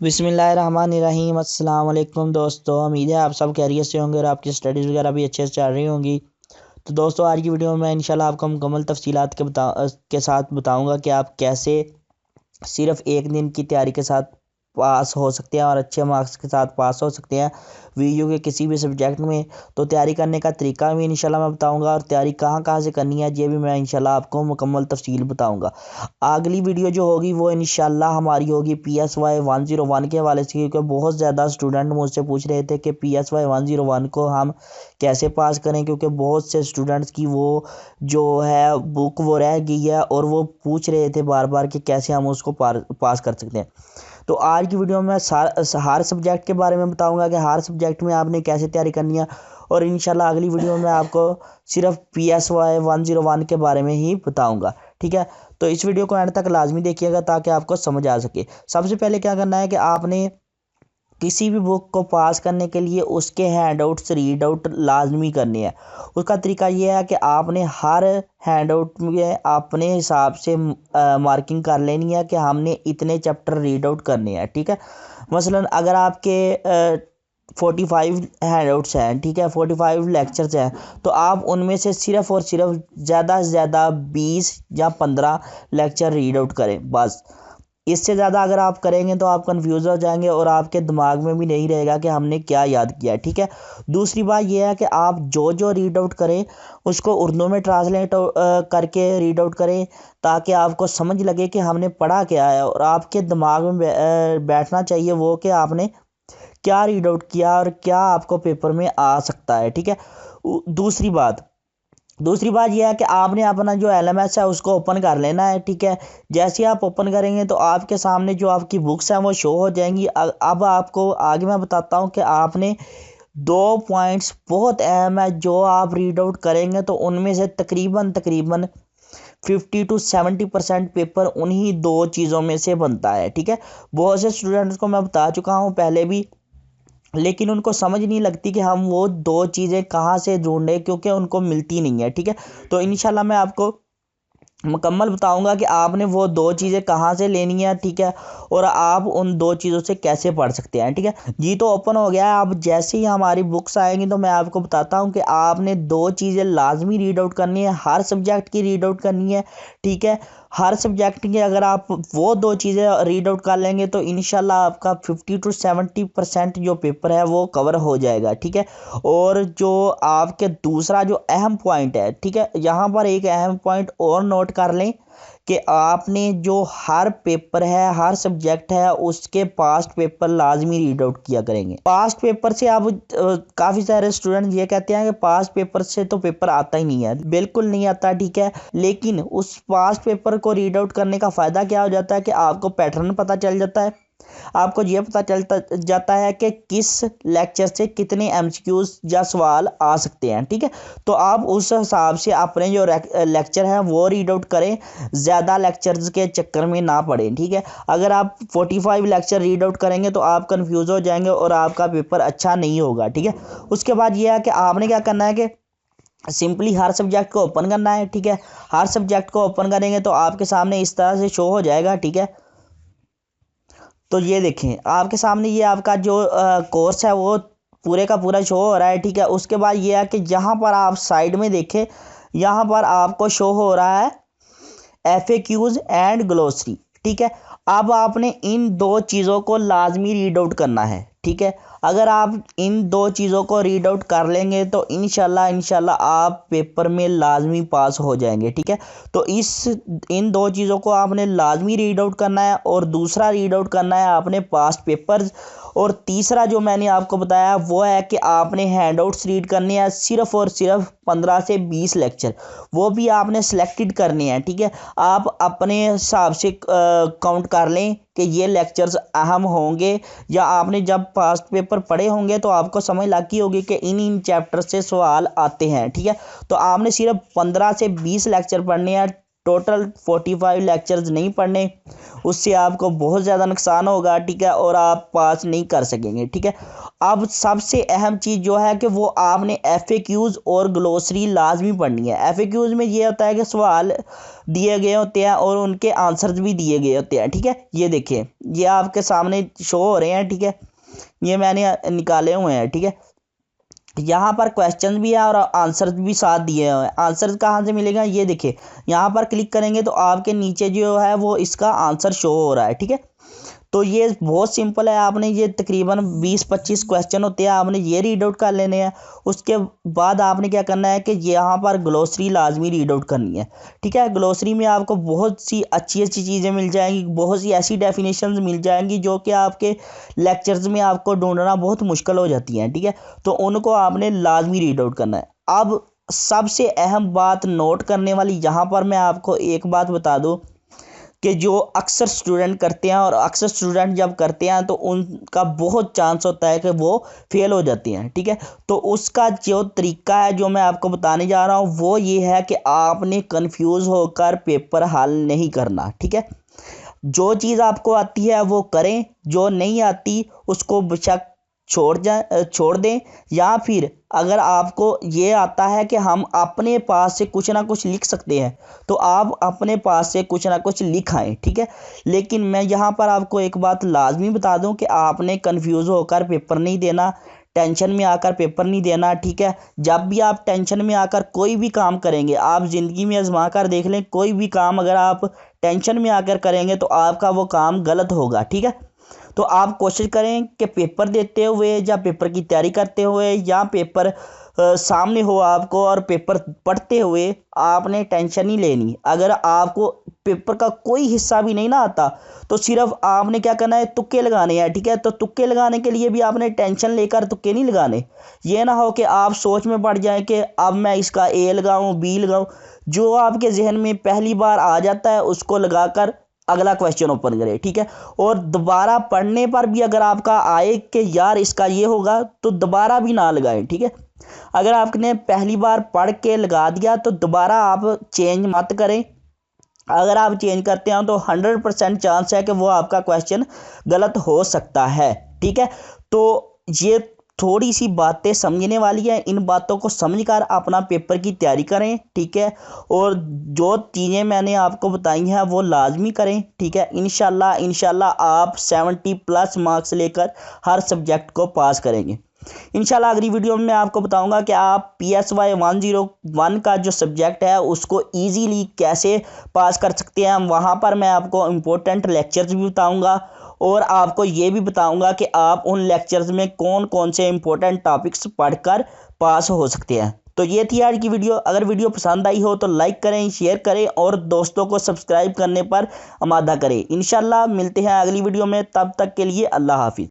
बिस्मिल्लाहिर्रहमानिर्रहीम। अस्सलाम वालेकुम दोस्तों, उम्मीद है आप सब खैरियत से होंगे और आपकी स्टडीज़ वगैरह भी अच्छे से चल रही होंगी। तो दोस्तों, आज की वीडियो में मैं इंशाल्लाह आपको मुकम्मल तफसीलात के साथ बताऊंगा कि आप कैसे सिर्फ एक दिन की तैयारी के साथ पास हो सकते हैं और अच्छे मार्क्स के साथ पास हो सकते हैं वीडियो के किसी भी सब्जेक्ट में। तो तैयारी करने का तरीका भी इंशाल्लाह मैं बताऊंगा और तैयारी कहाँ कहाँ से करनी है ये भी मैं इंशाल्लाह आपको मुकम्मल तफसील बताऊंगा। अगली वीडियो जो होगी वो इंशाल्लाह हमारी होगी PSY 101 के हवाले से, क्योंकि बहुत ज़्यादा स्टूडेंट मुझसे पूछ रहे थे कि PSY 101 को हम कैसे पास करें, क्योंकि बहुत से स्टूडेंट्स की वो जो है बुक वो रह गई है और वो पूछ रहे थे बार बार कि कैसे हम उसको पास कर सकते हैं। तो आज की वीडियो में हर सब्जेक्ट के बारे में बताऊंगा कि हर सब्जेक्ट में आपने कैसे तैयारी करनी है, और इंशाल्लाह अगली वीडियो में आपको सिर्फ PSY 101 के बारे में ही बताऊंगा। ठीक है, तो इस वीडियो को एंड तक लाजमी देखिएगा ताकि आपको समझ आ सके। सबसे पहले क्या करना है कि आपने किसी भी बुक को पास करने के लिए उसके हैंड आउट्स रीड आउट लाजमी करने हैं। उसका तरीका ये है कि आपने हर हैंड आउट में अपने हिसाब से मार्किंग कर लेनी है कि हमने इतने चैप्टर रीड आउट करने हैं। ठीक है, मसलन अगर आपके 45 हैंड आउट्स हैं, ठीक है, 45 लेक्चर्स हैं, तो आप उनमें से सिर्फ और सिर्फ ज़्यादा से ज़्यादा 20 या 15 लेक्चर रीड आउट करें बस। इससे ज़्यादा अगर आप करेंगे तो आप कंफ्यूज हो जाएंगे और आपके दिमाग में भी नहीं रहेगा कि हमने क्या याद किया है। ठीक है, दूसरी बात यह है कि आप जो जो रीड आउट करें उसको उर्दू में ट्रांसलेट करके रीड आउट करें, ताकि आपको समझ लगे कि हमने पढ़ा क्या है और आपके दिमाग में बैठना चाहिए वो कि आपने क्या रीड आउट किया और क्या आपको पेपर में आ सकता है। ठीक है, दूसरी बात यह है कि आपने अपना जो LMS है उसको ओपन कर लेना है। ठीक है, जैसे आप ओपन करेंगे तो आपके सामने जो आपकी बुक्स हैं वो शो हो जाएंगी। अब आपको आगे मैं बताता हूँ कि आपने 2 पॉइंट्स बहुत अहम है जो आप रीड आउट करेंगे तो उनमें से तकरीबन 50 to 70% पेपर उन्हीं दो चीज़ों में से बनता है। ठीक है, बहुत से स्टूडेंट्स को मैं बता चुका हूँ पहले भी, लेकिन उनको समझ नहीं लगती कि हम वो दो चीज़ें कहाँ से ढूंढें, क्योंकि उनको मिलती नहीं है। ठीक है, तो इंशाल्लाह मैं आपको मुकम्मल बताऊंगा कि आपने वो दो चीज़ें कहाँ से लेनी है। ठीक है, और आप उन दो चीज़ों से कैसे पढ़ सकते हैं। ठीक है जी, तो ओपन हो गया है। अब जैसे ही हमारी बुक्स आएंगी तो मैं आपको बताता हूँ कि आपने दो चीज़ें लाजमी रीड आउट करनी है, हर सब्जेक्ट की रीड आउट करनी है। ठीक है, हर सब्जेक्ट की अगर आप वो दो चीज़ें रीड आउट कर लेंगे तो इंशाल्लाह आपका 50 to 70% जो पेपर है वो कवर हो जाएगा। ठीक है, और जो आपके दूसरा जो अहम पॉइंट है, ठीक है, यहाँ पर एक अहम पॉइंट और नोट कर लें कि आपने जो हर पेपर है, हर सब्जेक्ट है, उसके पास्ट पेपर लाजमी रीड आउट किया करेंगे। पास्ट पेपर से आप काफ़ी सारे स्टूडेंट ये कहते हैं कि पास्ट पेपर से तो पेपर आता ही नहीं है। बिल्कुल नहीं आता। ठीक है, लेकिन उस पास्ट पेपर को रीड आउट करने का फ़ायदा क्या हो जाता है कि आपको पैटर्न पता चल जाता है, आपको ये पता चलता जाता है कि किस लेक्चर से कितने MCQs या सवाल आ सकते हैं। ठीक है, तो आप उस हिसाब से अपने जो लेक्चर हैं वो रीड आउट करें, ज़्यादा लेक्चर्स के चक्कर में ना पड़ें। ठीक है, अगर आप 45 लेक्चर रीड आउट करेंगे तो आप कंफ्यूज हो जाएंगे और आपका पेपर अच्छा नहीं होगा। ठीक है, उसके बाद ये है कि आपने क्या करना है कि सिंपली हर सब्जेक्ट को ओपन करना है। ठीक है, हर सब्जेक्ट को ओपन करेंगे तो आपके सामने इस तरह से शो हो जाएगा। ठीक है, तो ये देखें आपके सामने ये आपका जो कोर्स है वो पूरे का पूरा शो हो रहा है। ठीक है, उसके बाद ये है कि यहाँ पर आप साइड में देखें, यहाँ पर आपको शो हो रहा है FAQs एंड ग्लोसरी। ठीक है, अब आपने इन दो चीज़ों को लाजमी रीड आउट करना है। ठीक है, अगर आप इन दो चीज़ों को रीड आउट कर लेंगे तो इंशाल्लाह आप पेपर में लाजमी पास हो जाएंगे। ठीक है, तो इन दो चीज़ों को आपने लाजमी रीड आउट करना है, और दूसरा रीड आउट करना है आपने पास्ट पेपर्स, और तीसरा जो मैंने आपको बताया वो है कि आपने हैंडआउट्स रीड करने हैं सिर्फ और सिर्फ 15 से 20 लेक्चर, वो भी आपने सेलेक्टेड करने हैं। ठीक है, आप अपने हिसाब से काउंट कर लें कि ये लेक्चर्स अहम होंगे, या आपने जब पास्ट पेपर पढ़े होंगे तो आपको समझ लगी होगी कि इन चैप्टर से सवाल आते हैं। ठीक है, तो आपने सिर्फ 15 से 20 लेक्चर पढ़ने हैं। टोटल 45 लेक्चर्स नहीं पढ़ने, उससे आपको बहुत ज़्यादा नुकसान होगा, ठीक है, और आप पास नहीं कर सकेंगे, ठीक है। अब सबसे अहम चीज़ जो है कि वो आपने FAQs और ग्लोसरी लाजमी पढ़नी है। FAQs में ये होता है कि सवाल दिए गए होते हैं और उनके आंसर्स भी दिए गए होते हैं, ठीक है। ये देखिए, ये आपके सामने शो हो रहे हैं, ठीक है, ये मैंने निकाले हुए हैं, ठीक है। यहाँ पर क्वेश्चन भी है और आंसर भी साथ दिए हुए हैं। आंसर कहाँ से मिलेगा, ये देखिए, यहाँ पर क्लिक करेंगे तो आपके नीचे जो है वो इसका आंसर शो हो रहा है, ठीक है। तो ये बहुत सिंपल है, आपने ये तकरीबन 20-25 क्वेश्चन होते हैं, आपने ये रीड आउट कर लेने हैं। उसके बाद आपने क्या करना है कि यहाँ पर ग्लोसरी लाजमी रीड आउट करनी है, ठीक है। ग्लोसरी में आपको बहुत सी अच्छी अच्छी चीज़ें मिल जाएंगी, बहुत सी ऐसी डेफिनेशंस मिल जाएंगी जो कि आपके लेक्चर्स में आपको ढूंढना बहुत मुश्किल हो जाती हैं, ठीक है। तो उनको आपने लाजमी रीड आउट करना है। अब सबसे अहम बात नोट करने वाली, यहाँ पर मैं आपको एक बात बता दूँ कि जो अक्सर स्टूडेंट करते हैं, और अक्सर स्टूडेंट जब करते हैं तो उनका बहुत चांस होता है कि वो फेल हो जाते हैं, ठीक है। तो उसका जो तरीका है जो मैं आपको बताने जा रहा हूँ वो ये है कि आपने कंफ्यूज होकर पेपर हल नहीं करना, ठीक है। जो चीज़ आपको आती है वो करें, जो नहीं आती उसको बेशक छोड़ दें, या फिर अगर आपको ये आता है कि हम अपने पास से कुछ ना कुछ लिख सकते हैं तो आप अपने पास से कुछ ना कुछ लिख आएँ, ठीक है। लेकिन मैं यहाँ पर आपको एक बात लाजमी बता दूं कि आपने कंफ्यूज होकर पेपर नहीं देना, टेंशन में आकर पेपर नहीं देना, ठीक है। जब भी आप टेंशन में आकर कोई भी काम करेंगे, आप ज़िंदगी में आजमा कर देख लें, कोई भी काम अगर आप टेंशन में आकर करेंगे तो आपका वो काम गलत होगा, ठीक है। तो आप कोशिश करें कि पेपर देते हुए या पेपर की तैयारी करते हुए या पेपर सामने हो आपको और पेपर पढ़ते हुए आपने टेंशन नहीं लेनी। अगर आपको पेपर का कोई हिस्सा भी नहीं ना आता तो सिर्फ आपने क्या करना है, तुक्के लगाने हैं, ठीक है। तो तुक्के लगाने के लिए भी आपने टेंशन लेकर तुक्के नहीं लगाने। ये ना हो कि आप सोच में पड़ जाए कि अब मैं इसका A लगाऊं B लगाऊं। जो आपके जहन में पहली बार आ जाता है उसको लगाकर अगला क्वेश्चन ओपन करें, ठीक है। और दोबारा पढ़ने पर भी अगर आपका आए कि यार इसका ये होगा तो दोबारा भी ना लगाएं, ठीक है। अगर आपने पहली बार पढ़ के लगा दिया तो दोबारा आप चेंज मत करें। अगर आप चेंज करते हैं तो 100% चांस है कि वो आपका क्वेश्चन गलत हो सकता है, ठीक है। तो ये थोड़ी सी बातें समझने वाली है, इन बातों को समझकर अपना पेपर की तैयारी करें, ठीक है। और जो चीज़ें मैंने आपको बताई हैं वो लाजमी करें, ठीक है। इंशाल्लाह आप 70+ मार्क्स लेकर हर सब्जेक्ट को पास करेंगे। इंशाल्लाह अगली वीडियो में मैं आपको बताऊंगा कि आप PSY 101 का जो सब्जेक्ट है उसको इजीली कैसे पास कर सकते हैं। वहाँ पर मैं आपको इम्पोर्टेंट लेक्चर्स भी बताऊंगा और आपको ये भी बताऊंगा कि आप उन लेक्चर्स में कौन कौन से इम्पोर्टेंट टॉपिक्स पढ़कर पास हो सकते हैं। तो ये थी आज की वीडियो। अगर वीडियो पसंद आई हो तो लाइक करें, शेयर करें और दोस्तों को सब्सक्राइब करने पर आमादा करें। इंशाल्लाह मिलते हैं अगली वीडियो में, तब तक के लिए अल्लाह हाफिज़।